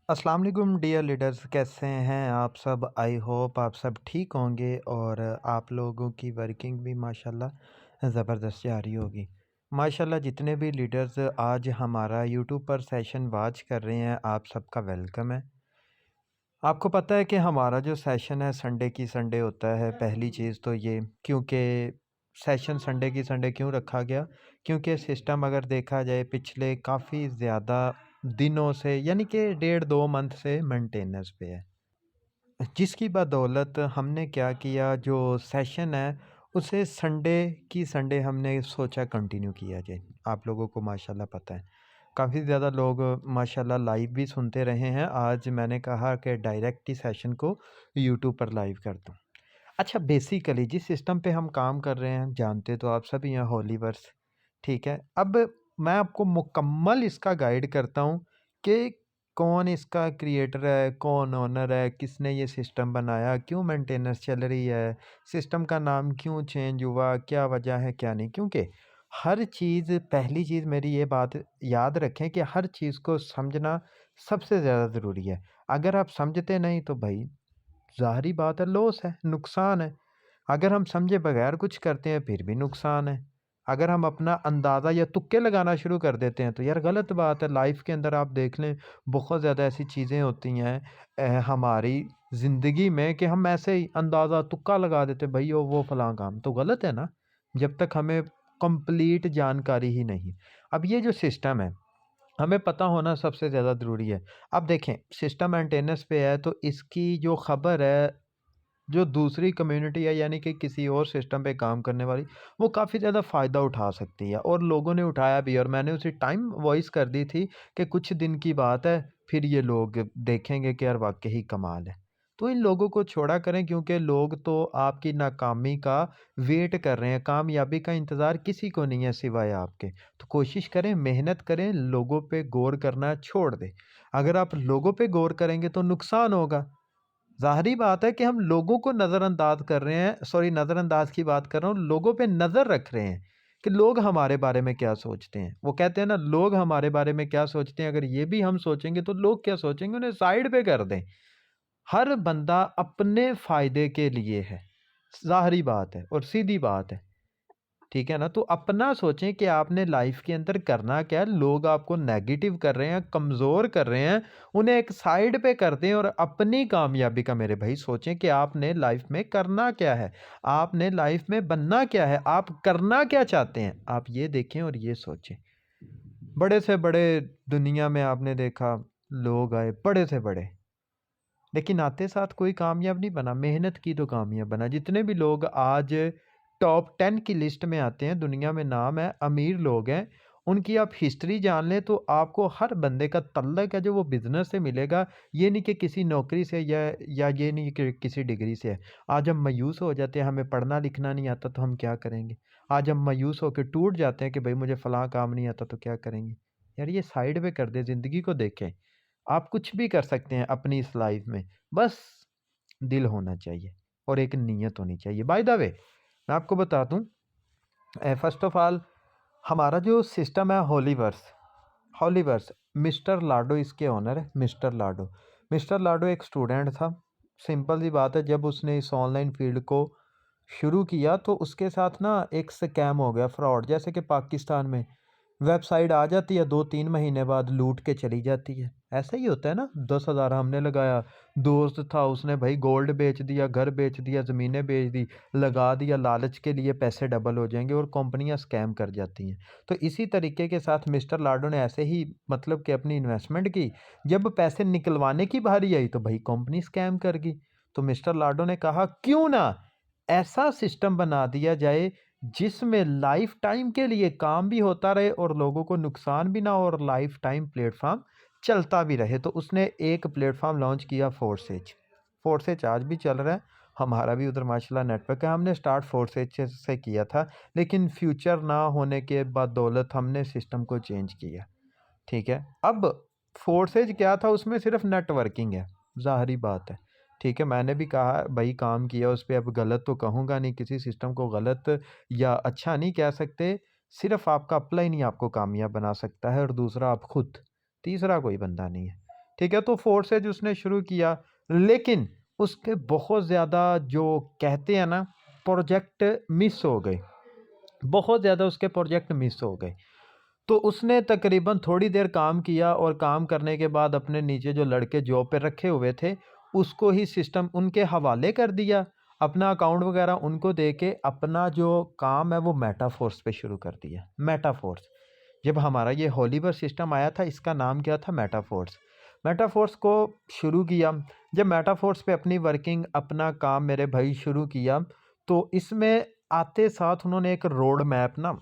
अस्सलाम वालेकुम dear leaders, कैसे हैं आप सब? आई होप आप सब ठीक होंगे और आप लोगों की वर्किंग भी माशाल्लाह ज़बरदस्त जारी होगी। माशाल्लाह जितने भी लीडर्स आज हमारा यूट्यूब पर सेशन वॉच कर रहे हैं, आप सबका वेलकम है। आपको पता है कि हमारा जो सेशन है संडे की संडे होता है। पहली चीज़ तो ये, क्योंकि सेशन संडे की संडे क्यों रखा गया? क्योंकि सिस्टम अगर देखा जाए पिछले काफ़ी ज़्यादा दिनों से, यानी कि डेढ़ 2 मंथ से मेंटेनेंस पे है। जिसकी बदौलत हमने क्या किया, जो सेशन है उसे संडे की संडे हमने सोचा कंटिन्यू किया जाए। आप लोगों को माशाल्लाह पता है, काफ़ी ज़्यादा लोग माशाल्लाह लाइव भी सुनते रहे हैं। आज मैंने कहा कि डायरेक्ट ही सेशन को यूट्यूब पर लाइव कर दूँ। अच्छा, बेसिकली जिस सिस्टम पे हम काम कर रहे हैं जानते तो आप सभी हैं, होलीवर्स, ठीक है? अब मैं आपको मुकम्मल इसका गाइड करता हूँ कि कौन इसका क्रिएटर है, कौन ओनर है, किसने ये सिस्टम बनाया, क्यों मेंटेनेंस चल रही है, सिस्टम का नाम क्यों चेंज हुआ, क्या वजह है, क्या नहीं। क्योंकि हर चीज़, पहली चीज़ मेरी ये बात याद रखें कि हर चीज़ को समझना सबसे ज़्यादा ज़रूरी है। अगर आप समझते नहीं तो भाई ज़ाहिरी बात है, लॉस है, नुकसान है। अगर हम समझे बगैर कुछ करते हैं फिर भी नुकसान है। अगर हम अपना अंदाज़ा या तुक्के लगाना शुरू कर देते हैं तो यार गलत बात है। लाइफ़ के अंदर आप देख लें, बहुत ज़्यादा ऐसी चीज़ें होती हैं हमारी ज़िंदगी में कि हम ऐसे ही अंदाज़ा तुक्का लगा देते हैं, भई वो फलाँ काम तो गलत है ना, जब तक हमें कंप्लीट जानकारी ही नहीं। अब ये जो सिस्टम है, हमें पता होना सबसे ज़्यादा ज़रूरी है। अब देखें, सिस्टम मेंटेनेंस पे है तो इसकी जो खबर है, जो दूसरी कम्युनिटी है यानी कि किसी और सिस्टम पे काम करने वाली, वो काफ़ी ज़्यादा फ़ायदा उठा सकती है और लोगों ने उठाया भी। और मैंने उसी टाइम वॉइस कर दी थी कि कुछ दिन की बात है, फिर ये लोग देखेंगे कि यार वाक़ई ही कमाल है। तो इन लोगों को छोड़ा करें, क्योंकि लोग तो आपकी नाकामी का वेट कर रहे हैं, कामयाबी का इंतज़ार किसी को नहीं है सिवाय आपके। तो कोशिश करें, मेहनत करें, लोगों पे गौर करना छोड़ दें। अगर आप लोगों पे गौर करेंगे तो नुकसान होगा। ज़ाहिरी बात है कि हम लोगों को नज़रअंदाज कर रहे हैं, सॉरी नज़रअंदाज की बात कर रहा हूँ, लोगों पे नज़र रख रहे हैं कि लोग हमारे बारे में क्या सोचते हैं। वो कहते हैं ना, लोग हमारे बारे में क्या सोचते हैं, अगर ये भी हम सोचेंगे तो लोग क्या सोचेंगे, उन्हें साइड पे कर दें। हर बंदा अपने फ़ायदे के लिए है, ज़ाहिरी बात है और सीधी बात है। ठीक है ना? तो अपना सोचें कि आपने लाइफ के अंदर करना क्या है। लोग आपको नेगेटिव कर रहे हैं, कमज़ोर कर रहे हैं, उन्हें एक साइड पे कर दें और अपनी कामयाबी का मेरे भाई सोचें कि आपने लाइफ में करना क्या है? आपने लाइफ में बनना क्या है? आप करना क्या चाहते हैं? आप ये देखें और ये सोचें। बड़े से बड़े दुनिया में आपने देखा, लोग आए बड़े से बड़े, लेकिन आते साथ कोई कामयाब नहीं बना, मेहनत की तो कामयाब बना। जितने भी लोग आज टॉप 10 की लिस्ट में आते हैं, दुनिया में नाम है, अमीर लोग हैं, उनकी आप हिस्ट्री जान लें तो आपको हर बंदे का तल्लक है जो वो बिज़नेस से मिलेगा। ये नहीं कि किसी नौकरी से या ये नहीं कि किसी डिग्री से है। आज हम मायूस हो जाते हैं, हमें पढ़ना लिखना नहीं आता तो हम क्या करेंगे? आज हम मायूस होके टूट जाते हैं कि भई मुझे फलाँ काम नहीं आता तो क्या करेंगे? यार ये साइड पे कर दें, ज़िंदगी को देखें। आप कुछ भी कर सकते हैं अपनी इस लाइफ में, बस दिल होना चाहिए और एक नीयत होनी चाहिए। बाय द वे, मैं आपको बता दूँ, फर्स्ट ऑफ ऑल हमारा जो सिस्टम है हॉलीवर्स, हॉलीवर्स मिस्टर लाडो इसके ओनर है, मिस्टर लाडो। मिस्टर लाडो एक स्टूडेंट था, सिंपल सी बात है, जब उसने इस ऑनलाइन फील्ड को शुरू किया तो उसके साथ ना एक स्कैम हो गया, फ्रॉड। जैसे कि पाकिस्तान में वेबसाइट आ जाती है, 2-3 महीने बाद लूट के चली जाती है। ऐसा ही होता है ना, 10,000 हमने लगाया, दोस्त था उसने भाई गोल्ड बेच दिया, घर बेच दिया, ज़मीनें बेच दी, लगा दिया लालच के लिए पैसे डबल हो जाएँगे और कंपनियाँ स्कैम कर जाती हैं। तो इसी तरीके के साथ मिस्टर लाडो ने ऐसे ही मतलब कि अपनी इन्वेस्टमेंट की, जब पैसे निकलवाने की बारी आई तो भाई कंपनी स्कैम कर गई। तो मिस्टर लाडो ने कहा क्यों ना ऐसा सिस्टम बना दिया जाए जिसमें लाइफ टाइम के लिए काम भी होता रहे और लोगों को नुकसान भी ना हो और लाइफ टाइम प्लेटफॉर्म चलता भी रहे। तो उसने एक प्लेटफॉर्म लॉन्च किया, फोर्सेज। फोर्सेज आज भी चल रहा है, हमारा भी उधर माशाल्लाह नेटवर्क है। हमने स्टार्ट फोर्सेज से किया था, लेकिन फ्यूचर ना होने के बदौलत हमने सिस्टम को चेंज किया। ठीक है, अब फोर्सेज क्या था, उसमें सिर्फ नेटवर्किंग है, ज़ाहिरी बात है। ठीक है, मैंने भी कहा भाई काम किया उस पे, अब गलत तो कहूँगा नहीं, किसी सिस्टम को गलत या अच्छा नहीं कह सकते। सिर्फ आपका अप्लाई नहीं आपको कामयाब बना सकता है, और दूसरा आप खुद, तीसरा कोई बंदा नहीं है। ठीक है, तो फोर्सेज उसने शुरू किया, लेकिन उसके बहुत ज़्यादा जो कहते हैं ना प्रोजेक्ट मिस हो गए, बहुत ज़्यादा उसके प्रोजेक्ट मिस हो गए। तो उसने तकरीबन थोड़ी देर काम किया और काम करने के बाद अपने नीचे जो लड़के जॉब पे रखे हुए थे, उसको ही सिस्टम उनके हवाले कर दिया। अपना अकाउंट वगैरह उनको दे के अपना जो काम है वो मेटाफोर्स पे शुरू कर दिया। मेटाफोर्स, जब हमारा ये होलीवर सिस्टम आया था इसका नाम क्या था? मेटाफोर्स। मेटाफोर्स को शुरू किया। जब मेटाफोर्स पे अपनी वर्किंग अपना काम मेरे भाई शुरू किया, तो इसमें आते साथ उन्होंने एक रोड मैप ना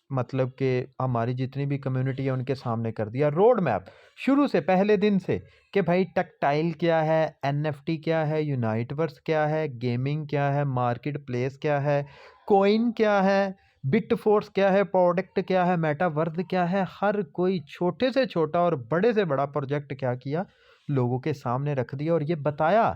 मतलब कि हमारी जितनी भी कम्युनिटी है उनके सामने कर दिया रोड मैप, शुरू से पहले दिन से, कि भाई टैक्टाइल क्या है, एनएफटी क्या है, यूनाइटवर्स क्या है, गेमिंग क्या है, मार्केट प्लेस क्या है, कोइन क्या है, बिट फोर्स क्या है, प्रोडक्ट क्या है, मेटावर्स क्या है, हर कोई छोटे से छोटा और बड़े से बड़ा प्रोजेक्ट क्या किया, लोगों के सामने रख दिया और ये बताया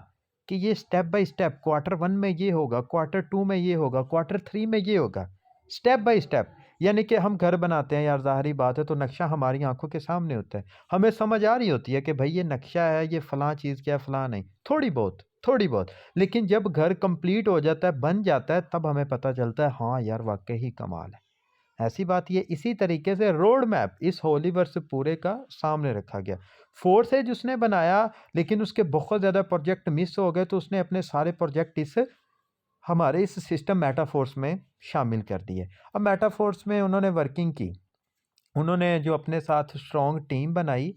कि ये step by step quarter one में ये होगा, क्वार्टर टू में ये होगा, क्वार्टर थ्री में ये होगा, स्टेप बाय स्टेप। यानी कि हम घर बनाते हैं यार, ज़ाहिरी बात है, तो नक्शा हमारी आंखों के सामने होता है, हमें समझ आ रही होती है कि भाई ये नक्शा है, ये फ़लाँ चीज़ क्या है, फ़लाँ नहीं, थोड़ी बहुत, थोड़ी बहुत। लेकिन जब घर कंप्लीट हो जाता है, बन जाता है, तब हमें पता चलता है हाँ यार वाक़ई ही कमाल है। ऐसी बात ये इसी तरीके से रोड मैप इस होलीवर्स पूरे का सामने रखा गया। फोर्सेज उसने बनाया, लेकिन उसके बहुत ज़्यादा प्रोजेक्ट मिस हो गए, तो उसने अपने सारे प्रोजेक्ट इस हमारे इस सिस्टम मेटाफोर्स में शामिल कर दिए। अब मेटाफोर्स में उन्होंने वर्किंग की, उन्होंने जो अपने साथ स्ट्रॉन्ग टीम बनाई,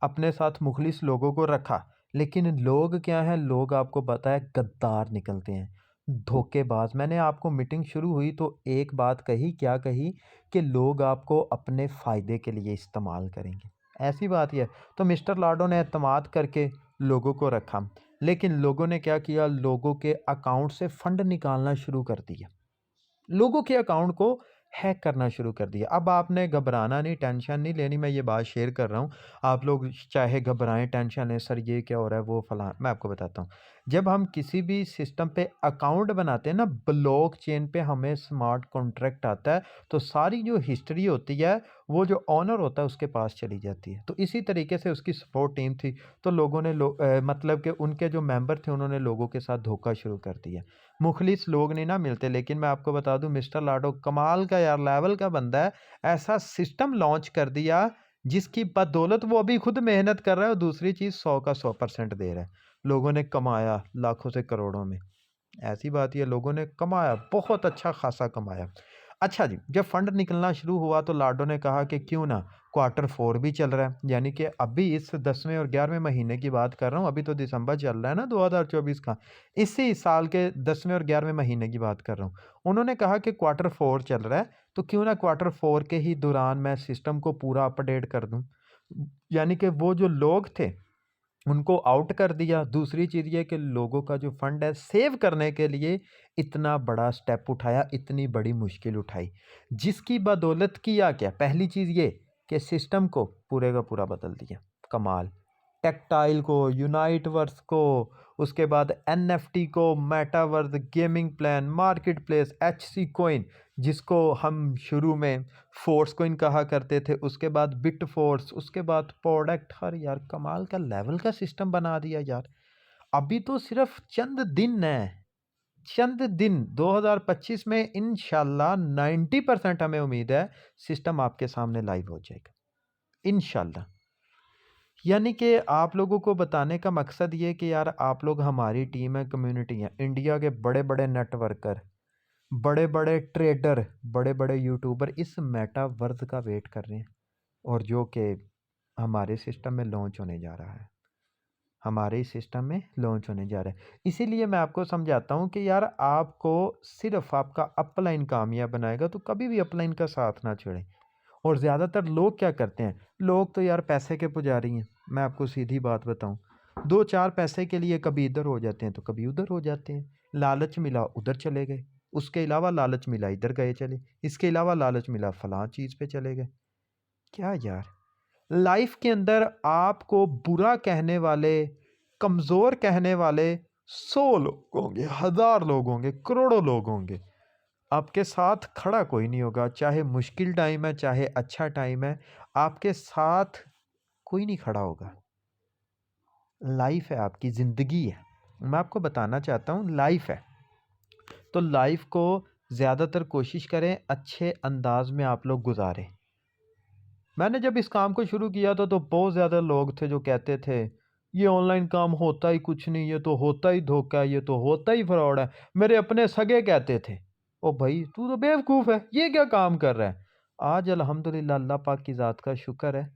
अपने साथ मुखलिस लोगों को रखा, लेकिन लोग क्या हैं, लोग आपको पता है गद्दार निकलते हैं, धोखेबाज। मैंने आपको मीटिंग शुरू हुई तो एक बात कही, क्या कही, कि लोग आपको अपने फ़ायदे के लिए इस्तेमाल करेंगे, ऐसी बात ही है। तो मिस्टर लाडो ने एतमाद करके लोगों को रखा, लेकिन लोगों ने क्या किया, लोगों के अकाउंट से फंड निकालना शुरू कर दिया, लोगों के अकाउंट को हैक करना शुरू कर दिया। अब आपने घबराना नहीं, टेंशन नहीं लेनी, मैं ये बात शेयर कर रहा हूँ। आप लोग चाहे घबराएं, टेंशन लें, सर ये क्या हो रहा है, वो फलां, मैं आपको बताता हूँ। जब हम किसी भी सिस्टम पे अकाउंट बनाते हैं ना, ब्लॉक चेन पे हमें स्मार्ट कॉन्ट्रैक्ट आता है, तो सारी जो हिस्ट्री होती है वो जो ऑनर होता है उसके पास चली जाती है। तो इसी तरीके से उसकी सपोर्ट टीम थी, तो लोगों ने मतलब कि उनके जो मेंबर थे उन्होंने लोगों के साथ धोखा शुरू कर दिया। मुखलिस लोग नहीं ना मिलते, लेकिन मैं आपको बता दूं मिस्टर लाडो कमाल का यार लेवल का बंदा है। ऐसा सिस्टम लॉन्च कर दिया जिसकी बदौलत वो अभी खुद मेहनत कर रहा है और दूसरी चीज़ 100 का 100% दे रहा है। लोगों ने कमाया लाखों से करोड़ों में, ऐसी बात ये लोगों ने कमाया, बहुत अच्छा खासा कमाया। अच्छा जी, जब फंड निकलना शुरू हुआ तो लाडो ने कहा कि क्यों ना क्वार्टर फोर भी चल रहा है, यानी कि अभी इस 10वें और 11वें महीने की बात कर रहा हूँ, अभी तो दिसंबर चल रहा है ना 2024 का, इसी साल के 10वें और 11वें महीने की बात कर रहा हूँ। उन्होंने कहा कि क्वार्टर फोर चल रहा है, तो क्यों ना क्वार्टर फोर के ही दौरान मैं सिस्टम को पूरा अपडेट कर दूँ, यानी कि वो जो लोग थे उनको आउट कर दिया। दूसरी चीज़ ये कि लोगों का जो फंड है सेव करने के लिए इतना बड़ा स्टेप उठाया, इतनी बड़ी मुश्किल उठाई, जिसकी बदौलत किया क्या, पहली चीज़ ये कि सिस्टम को पूरे का पूरा बदल दिया। कमाल, टेक्टाइल को, यूनाइटवर्स को, उसके बाद एनएफटी को, metaverse, gaming plan, market place, HC coin, जिसको हम शुरू में फोर्स कोइन कहा करते थे, उसके बाद बिट फोर्स, उसके बाद प्रोडक्ट, हर यार कमाल का लेवल का सिस्टम बना दिया यार। अभी तो सिर्फ चंद दिन है, चंद दिन 2025 में इंशाल्लाह 90% हमें उम्मीद है सिस्टम आपके सामने लाइव हो जाएगा इंशाल्लाह। यानी कि आप लोगों को बताने का मकसद ये कि यार आप लोग हमारी टीम है, कम्युनिटी है, इंडिया के बड़े बड़े नेटवर्कर, बड़े बड़े ट्रेडर, बड़े बड़े यूट्यूबर इस मेटावर्स का वेट कर रहे हैं, और जो कि हमारे सिस्टम में लॉन्च होने जा रहा है, हमारे इस सिस्टम में लॉन्च होने जा रहा है। इसीलिए मैं आपको समझाता हूँ कि यार आपको सिर्फ आपका अपलाइन कामयाब बनाएगा, तो कभी भी अपलाइन का साथ ना छोड़ें। और ज़्यादातर लोग क्या करते हैं, लोग तो यार पैसे के पुजारी हैं, मैं आपको सीधी बात बताऊं, दो चार पैसे के लिए कभी इधर हो जाते हैं तो कभी उधर हो जाते हैं, लालच मिला उधर चले गए, उसके अलावा लालच मिला इधर गए चले, इसके अलावा लालच मिला फलां चीज़ पे चले गए। क्या यार, लाइफ के अंदर आपको बुरा कहने वाले, कमज़ोर कहने वाले 100 लोग होंगे, 1000 लोग होंगे, करोड़ों लोग होंगे, आपके साथ खड़ा कोई नहीं होगा। चाहे मुश्किल टाइम है, चाहे अच्छा टाइम है, आपके साथ कोई नहीं खड़ा होगा। लाइफ है, आपकी ज़िंदगी है। मैं आपको बताना चाहता हूँ लाइफ है। तो लाइफ को ज़्यादातर कोशिश करें अच्छे अंदाज में आप लोग गुजारें। मैंने जब इस काम को शुरू किया था तो बहुत ज़्यादा लोग थे जो कहते थे ये ऑनलाइन काम होता ही कुछ नहीं, ये तो होता ही धोखा है, ये तो होता ही फ्रॉड है। मेरे अपने सगे कहते थे ओ भाई तू तो बेवकूफ़ है, ये क्या काम कर रहा है। आज अल्हम्दुलिल्लाह अल्लाह पाक की ज़ात का शुक्र है,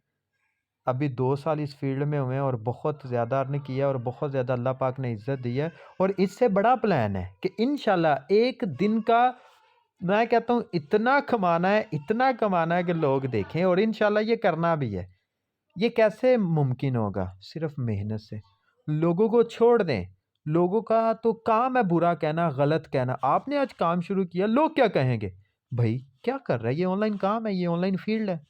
अभी 2 साल इस फील्ड में हुए हैं और बहुत ज़्यादा अर्न किया और बहुत ज़्यादा अल्लाह पाक ने इज़्ज़त दी है। और इससे बड़ा प्लान है कि इंशाल्लाह एक दिन का, मैं कहता हूँ इतना कमाना है कि लोग देखें, और इंशाल्लाह ये करना भी है। ये कैसे मुमकिन होगा? सिर्फ मेहनत से। लोगों को छोड़ दें, लोगों का तो काम है बुरा कहना, गलत कहना। आपने आज काम शुरू किया, लोग क्या कहेंगे? भाई क्या कर रहा है, ये ऑनलाइन काम है, ये ऑनलाइन फील्ड है।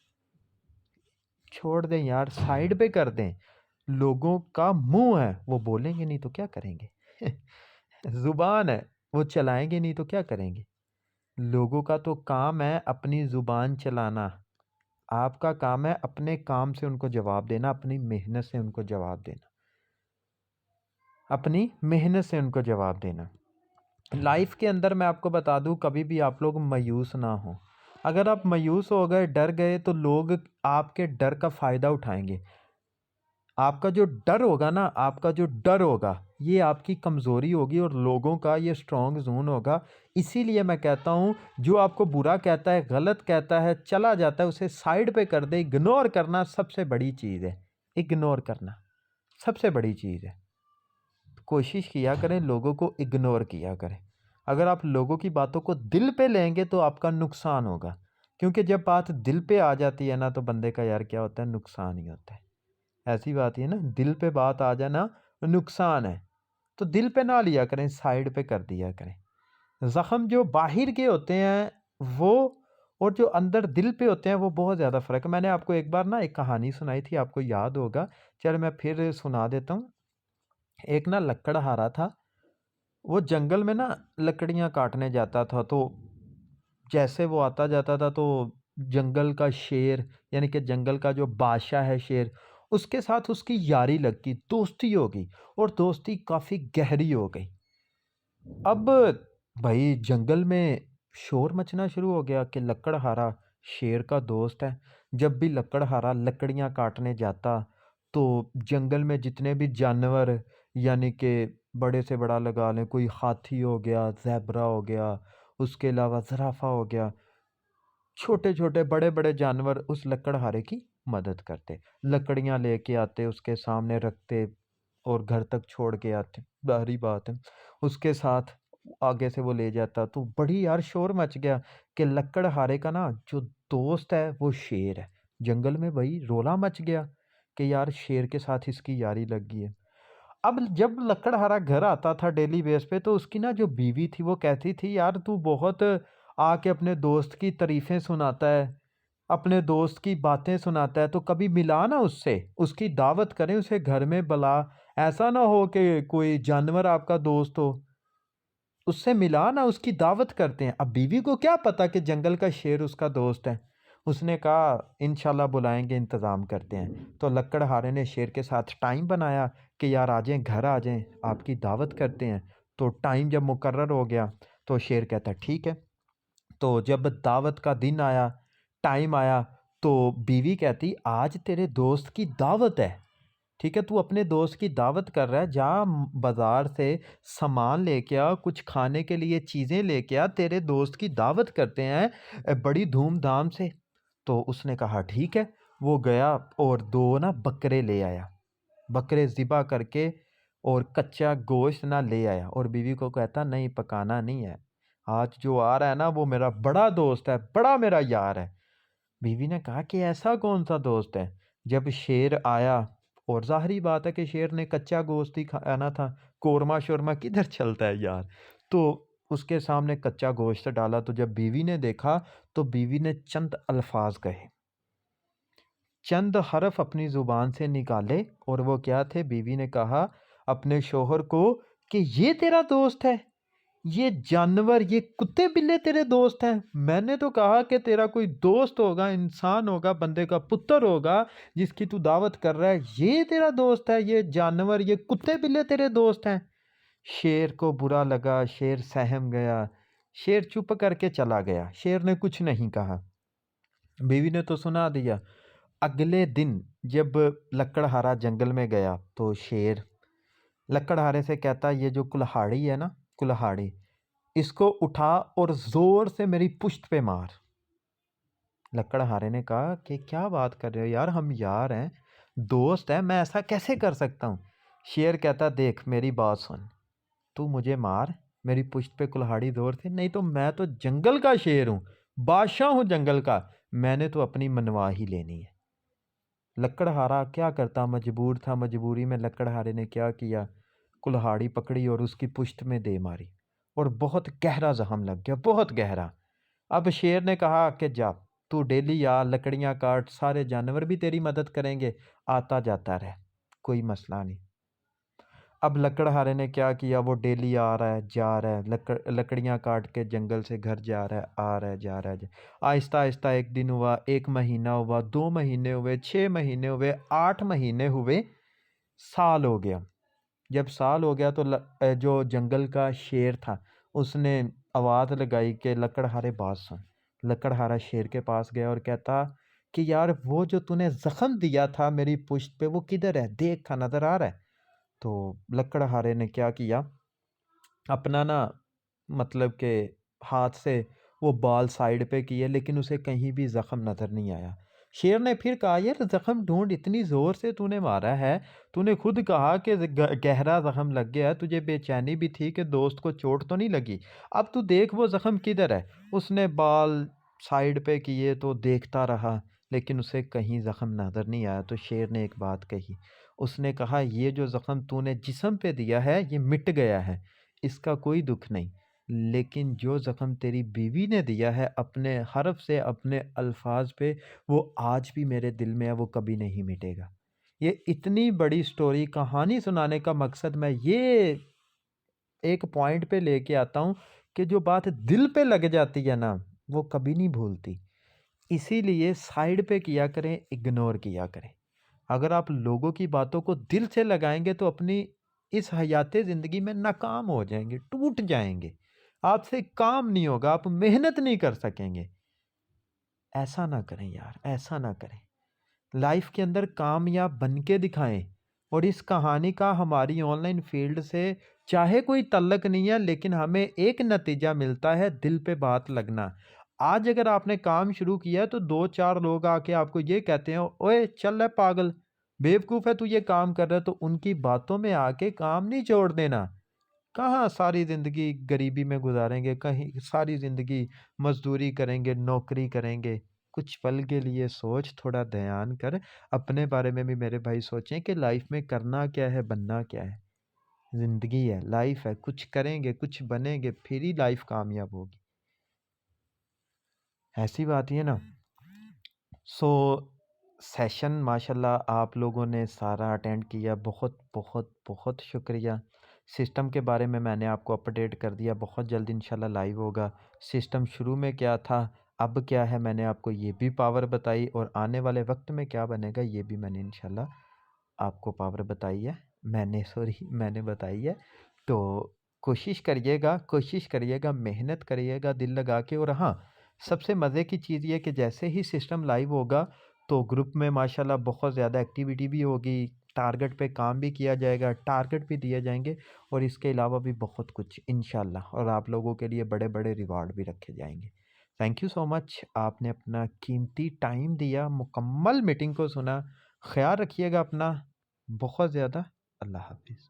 छोड़ दें यार, साइड पे कर दें। लोगों का मुंह है, वो बोलेंगे नहीं तो क्या करेंगे? जुबान है, वो चलाएंगे नहीं तो क्या करेंगे? लोगों का तो काम है अपनी जुबान चलाना। आपका काम है अपने काम से उनको जवाब देना, अपनी मेहनत से उनको जवाब देना, अपनी मेहनत से उनको जवाब देना। लाइफ के अंदर मैं आपको बता दूं, कभी भी आप लोग मायूस ना हो। अगर आप मायूस हो गए, डर गए, तो लोग आपके डर का फ़ायदा उठाएंगे। आपका जो डर होगा ना, आपका जो डर होगा, ये आपकी कमज़ोरी होगी और लोगों का ये स्ट्रॉन्ग जोन होगा। इसीलिए मैं कहता हूँ जो आपको बुरा कहता है, गलत कहता है, चला जाता है, उसे साइड पे कर दे। इग्नोर करना सबसे बड़ी चीज़ है। इग्नोर करना सबसे बड़ी चीज़ है। कोशिश किया करें, लोगों को इग्नोर किया करें। अगर आप लोगों की बातों को दिल पे लेंगे तो आपका नुकसान होगा, क्योंकि जब बात दिल पे आ जाती है ना तो बंदे का यार क्या होता है, नुकसान ही होता है। ऐसी बात है ना, दिल पे बात आ जाना नुकसान है। तो दिल पे ना लिया करें, साइड पे कर दिया करें। ज़ख्म जो बाहर के होते हैं वो, और जो अंदर दिल पे होते हैं वो बहुत ज़्यादा फ़र्क है। मैंने आपको एक बार ना एक कहानी सुनाई थी, आपको याद होगा। चल मैं फिर सुना देता हूँ। एक ना लकड़हारा था, वो जंगल में ना लकड़ियाँ काटने जाता था। तो जैसे वो आता जाता था तो जंगल का शेर, यानी कि जंगल का जो बादशाह है शेर, उसके साथ उसकी यारी लग गई, दोस्ती हो गई, और दोस्ती काफ़ी गहरी हो गई। अब भाई जंगल में शोर मचना शुरू हो गया कि लकड़हारा शेर का दोस्त है। जब भी लकड़हारा लकड़ियाँ काटने जाता तो जंगल में जितने भी जानवर, यानी कि बड़े से बड़ा लगा लें, कोई हाथी हो गया, ज़ेब्रा हो गया, उसके अलावा ज़राफ़ा हो गया, छोटे-छोटे, बड़े-बड़े जानवर उस लकड़हारे की मदद करते। लकड़ियाँ लेके आते, उसके सामने रखते और घर तक छोड़ के आते। बाहरी बात है। उसके साथ आगे से वो ले जाता, तो बड़ी यार शोर मच गया कि लकड़हारे का ना जो दोस्त है वो शेर है। जंगल में भई रोला मच गया कि यार शेर के साथ इसकी यारी लग गई है। अब जब लकड़हारा घर आता था डेली बेस पे तो उसकी ना जो बीवी थी वो कहती थी यार तू बहुत आके अपने दोस्त की तारीफ़ें सुनाता है, अपने दोस्त की बातें सुनाता है, तो कभी मिला ना उससे, उसकी दावत करें, उसे घर में बुला। ऐसा ना हो कि कोई जानवर आपका दोस्त हो, उससे मिला ना, उसकी दावत करते हैं। अब बीवी को क्या पता कि जंगल का शेर उसका दोस्त है। उसने कहा इंशाल्लाह बुलाएंगे, इंतज़ाम करते हैं। तो लकड़हारे ने शेर के साथ टाइम बनाया कि यार आ जाएं, घर आ जाएं, आपकी दावत करते हैं। तो टाइम जब मुकर्रर हो गया तो शेर कहता ठीक है। तो जब दावत का दिन आया, टाइम आया, तो बीवी कहती आज तेरे दोस्त की दावत है, ठीक है, तू अपने दोस्त की दावत कर रहा है, जा बाजार से सामान लेके आ, कुछ खाने के लिए चीज़ें लेके आ, तेरे दोस्त की दावत करते हैं बड़ी धूमधाम से। तो उसने कहा ठीक है। वो गया और 2 ना बकरे ले आया, बकरे ज़िबा करके, और कच्चा गोश्त ना ले आया, और बीवी को कहता नहीं पकाना नहीं है, आज जो आ रहा है ना वो मेरा बड़ा दोस्त है, बड़ा मेरा यार है। बीवी ने कहा कि ऐसा कौन सा दोस्त है। जब शेर आया, और ज़ाहिरी बात है कि शेर ने कच्चा गोश्त ही खाना था, कोरमा शोरमा किधर चलता है यार। तो उसके सामने कच्चा गोश्त डाला, तो जब बीवी ने देखा तो बीवी ने चंद अल्फाज कहे, चंद हरफ अपनी ज़ुबान से निकाले, और वो क्या थे, बीवी ने कहा अपने शोहर को कि ये तेरा दोस्त है, ये जानवर, ये कुत्ते बिल्ले तेरे दोस्त हैं? मैंने तो कहा कि तेरा कोई दोस्त होगा, इंसान होगा, बंदे का पुत्र होगा जिसकी तू दावत कर रहा है, ये तेरा दोस्त है? ये जानवर, ये कुत्ते बिल्ले तेरे दोस्त हैं? शेर को बुरा लगा, शेर सहम गया, शेर चुप करके चला गया, शेर ने कुछ नहीं कहा। बीवी ने तो सुना दिया। अगले दिन जब लकड़हारा जंगल में गया तो शेर लकड़हारे से कहता, ये जो कुल्हाड़ी है ना, कुल्हाड़ी, इसको उठा और जोर से मेरी पुश्त पे मार। लकड़हारे ने कहा कि क्या बात कर रहे हो यार, हम यार हैं, दोस्त हैं, मैं ऐसा कैसे कर सकता हूँ? शेर कहता, देख मेरी बात सुन, तू मुझे मार, मेरी पुश्त पे कुल्हाड़ी जोर से, नहीं तो मैं तो जंगल का शेर हूँ, बादशाह हूँ जंगल का, मैंने तो अपनी मनवा ही लेनी है। लकड़हारा क्या करता, मजबूर था। मजबूरी में लकड़हारे ने क्या किया, कुल्हाड़ी पकड़ी और उसकी पुश्त में दे मारी और बहुत गहरा जख्म लग गया, बहुत गहरा। अब शेर ने कहा कि जा, तू डेली आ, लकड़ियाँ काट, सारे जानवर भी तेरी मदद करेंगे, आता जाता रह, कोई मसला नहीं। अब लकड़हारे ने क्या किया, वो डेली आ रहा है, जा रहा है, लकड़ियाँ काट के जंगल से घर जा रहा है, आ रहा है, जा रहा है। आहिस्ता आहिस्ता एक दिन हुआ, एक महीना हुआ, 2 महीने हुए, 6 महीने हुए, 8 महीने हुए, साल हो गया। जब साल हो गया तो जो जंगल का शेर था उसने आवाज़ लगाई कि लकड़हारे बात सुन। लकड़हारा शेर के पास गया और कहता कि यार, वो जो तूने जख्म दिया था मेरी पुश्त पे, वो किधर है, देख, नजर आ रहा है? तो लकड़हारे ने क्या किया, अपना ना, मतलब के हाथ से वो बाल साइड पे किए, लेकिन उसे कहीं भी जख्म नजर नहीं आया। शेर ने फिर कहा, यार जख्म ढूंढ, इतनी जोर से तूने मारा है, तूने खुद कहा कि गहरा जख्म लग गया है, तुझे बेचैनी भी थी कि दोस्त को चोट तो नहीं लगी, अब तू देख वो जख्म किधर है। उसने बाल साइड पे किए तो देखता रहा, लेकिन उसे कहीं जख्म नजर नहीं आया। तो शेर ने एक बात कही, उसने कहा, ये जो जख्म तूने जिस्म पे दिया है ये मिट गया है, इसका कोई दुख नहीं, लेकिन जो ज़ख्म तेरी बीवी ने दिया है अपने हर्फ से, अपने अल्फाज पे, वो आज भी मेरे दिल में है, वो कभी नहीं मिटेगा। ये इतनी बड़ी स्टोरी, कहानी सुनाने का मकसद मैं ये एक पॉइंट पे लेके आता हूँ कि जो बात दिल पे लग जाती है ना, वो कभी नहीं भूलती। इसीलिए साइड पे किया करें, इग्नोर किया करें। अगर आप लोगों की बातों को दिल से लगाएंगे तो अपनी इस हयाते ज़िंदगी में नाकाम हो जाएंगे, टूट जाएंगे, आपसे काम नहीं होगा, आप मेहनत नहीं कर सकेंगे। ऐसा ना करें यार, ऐसा ना करें। लाइफ के अंदर कामयाब बन के दिखाएं। और इस कहानी का हमारी ऑनलाइन फील्ड से चाहे कोई तल्लक नहीं है, लेकिन हमें एक नतीजा मिलता है, दिल पे बात लगना। आज अगर आपने काम शुरू किया है तो 2-4 लोग आके आपको ये कहते हैं, ओए चल रे पागल, बेवकूफ़ है तू, ये काम कर रहा है, तो उनकी बातों में आके काम नहीं छोड़ देना। कहाँ सारी ज़िंदगी गरीबी में गुजारेंगे, कहीं सारी ज़िंदगी मज़दूरी करेंगे, नौकरी करेंगे। कुछ पल के लिए सोच, थोड़ा ध्यान कर, अपने बारे में भी मेरे भाई सोचें कि लाइफ में करना क्या है, बनना क्या है। ज़िंदगी है, लाइफ है, कुछ करेंगे, कुछ बनेंगे, फिर ही लाइफ कामयाब होगी। ऐसी बात ही है ना? सो सेशन माशाल्लाह आप लोगों ने सारा अटेंड किया, बहुत बहुत बहुत शुक्रिया। सिस्टम के बारे में मैंने आपको अपडेट कर दिया, बहुत जल्द इंशाल्लाह लाइव होगा। सिस्टम शुरू में क्या था, अब क्या है, मैंने आपको ये भी पावर बताई, और आने वाले वक्त में क्या बनेगा ये भी मैंने इंशाल्लाह आपको पावर बताई है, मैंने बताई है। तो कोशिश करिएगा, मेहनत करिएगा दिल लगा के। और हाँ, सबसे मज़े की चीज़ ये कि जैसे ही सिस्टम लाइव होगा तो ग्रुप में माशाल्लाह बहुत ज़्यादा एक्टिविटी भी होगी, टारगेट पे काम भी किया जाएगा, टारगेट भी दिए जाएंगे, और इसके अलावा भी बहुत कुछ इंशाल्लाह, और आप लोगों के लिए बड़े बड़े रिवार्ड भी रखे जाएंगे। थैंक यू सो मच, आपने अपना कीमती टाइम दिया, मुकम्मल मीटिंग को सुना। ख्याल रखिएगा अपना बहुत ज़्यादा। अल्लाह हाफिज़।